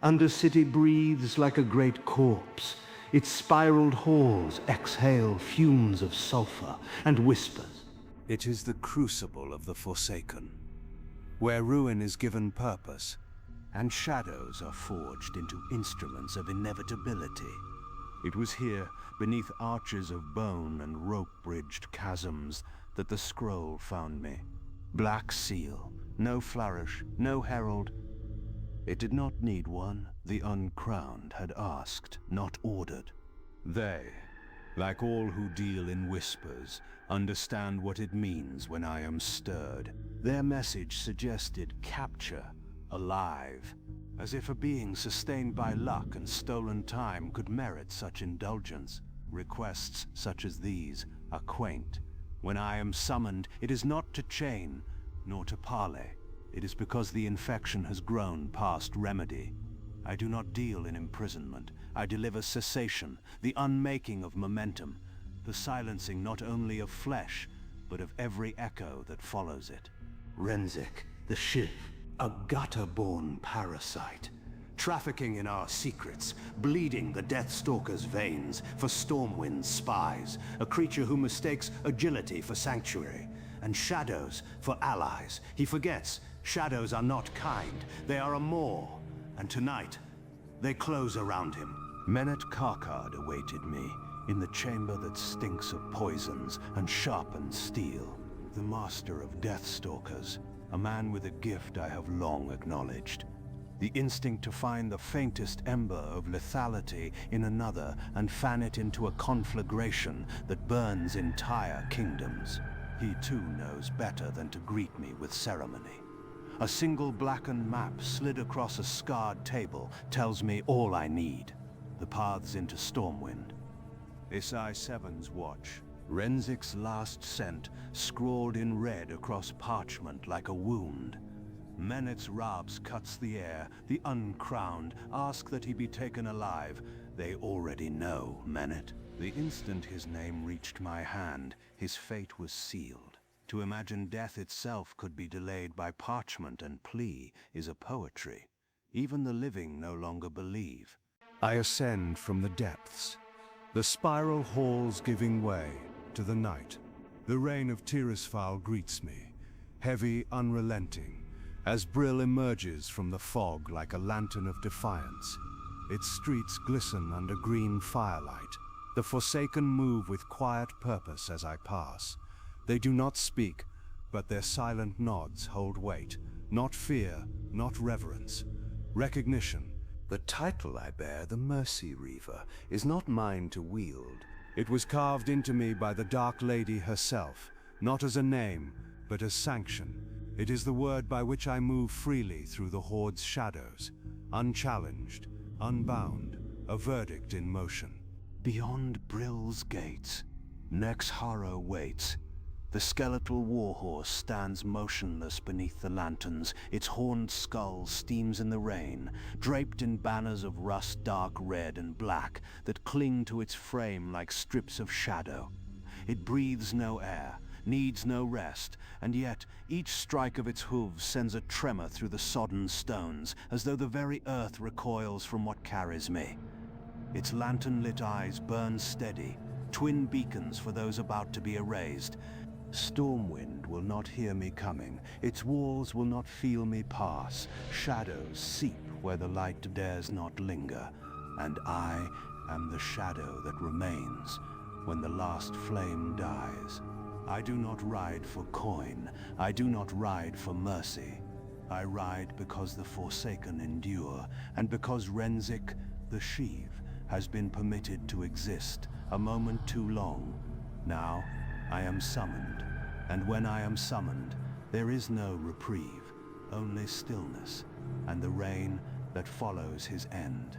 Undercity breathes like a great corpse. Its spiraled halls exhale fumes of sulfur and whispers. It is the crucible of the Forsaken, where ruin is given purpose, and shadows are forged into instruments of inevitability. It was here, beneath arches of bone and rope-bridged chasms, that the scroll found me. Black seal, no flourish, no herald. It did not need one. The Uncrowned had asked, not ordered. They, like all who deal in whispers, understand what it means when I am stirred. Their message suggested capture, alive, as if a being sustained by luck and stolen time could merit such indulgence. Requests such as these are quaint. When I am summoned, it is not to chain, nor to parley. It is because the infection has grown past remedy. I do not deal in imprisonment. I deliver cessation, the unmaking of momentum, the silencing not only of flesh, but of every echo that follows it. Renzik, the Shiv, a gutter-born parasite, trafficking in our secrets, bleeding the Deathstalker's veins for Stormwind's spies, a creature who mistakes agility for sanctuary, and shadows for allies. He forgets, shadows are not kind, they are a maw, and tonight, they close around him. Menet Karkard awaited me, in the chamber that stinks of poisons and sharpened steel. The master of Deathstalkers, a man with a gift I have long acknowledged. The instinct to find the faintest ember of lethality in another and fan it into a conflagration that burns entire kingdoms. He too knows better than to greet me with ceremony. A single blackened map slid across a scarred table tells me all I need. The paths into Stormwind. Isai 7's watch. Renzik's last scent, scrawled in red across parchment like a wound. Menet's Rabs cuts the air. The Uncrowned ask that he be taken alive. They already know Menet. The instant his name reached my hand, his fate was sealed. To imagine death itself could be delayed by parchment and plea is a poetry. Even the living no longer believe. I ascend from the depths, the spiral halls giving way to the night. The rain of Tirisfal greets me, heavy, unrelenting, as Brill emerges from the fog like a lantern of defiance. Its streets glisten under green firelight. The Forsaken move with quiet purpose as I pass. They do not speak, but their silent nods hold weight. Not fear, not reverence. Recognition. The title I bear, the Mercyreaver, is not mine to wield. It was carved into me by the Dark Lady herself, not as a name, but as sanction. It is the word by which I move freely through the Horde's shadows, unchallenged, unbound, a verdict in motion. Beyond Brill's gates, Nexharo waits. The skeletal warhorse stands motionless beneath the lanterns. Its horned skull steams in the rain, draped in banners of rust dark red and black that cling to its frame like strips of shadow. It breathes no air, needs no rest, and yet each strike of its hooves sends a tremor through the sodden stones, as though the very earth recoils from what carries me. Its lantern-lit eyes burn steady, twin beacons for those about to be erased. Stormwind will not hear me coming. Its walls will not feel me pass. Shadows seep where the light dares not linger. And I am the shadow that remains when the last flame dies. I do not ride for coin. I do not ride for mercy. I ride because the Forsaken endure, and because Renzik, the Shiv, has been permitted to exist a moment too long. Now, I am summoned, and when I am summoned, there is no reprieve, only stillness, and the rain that follows his end.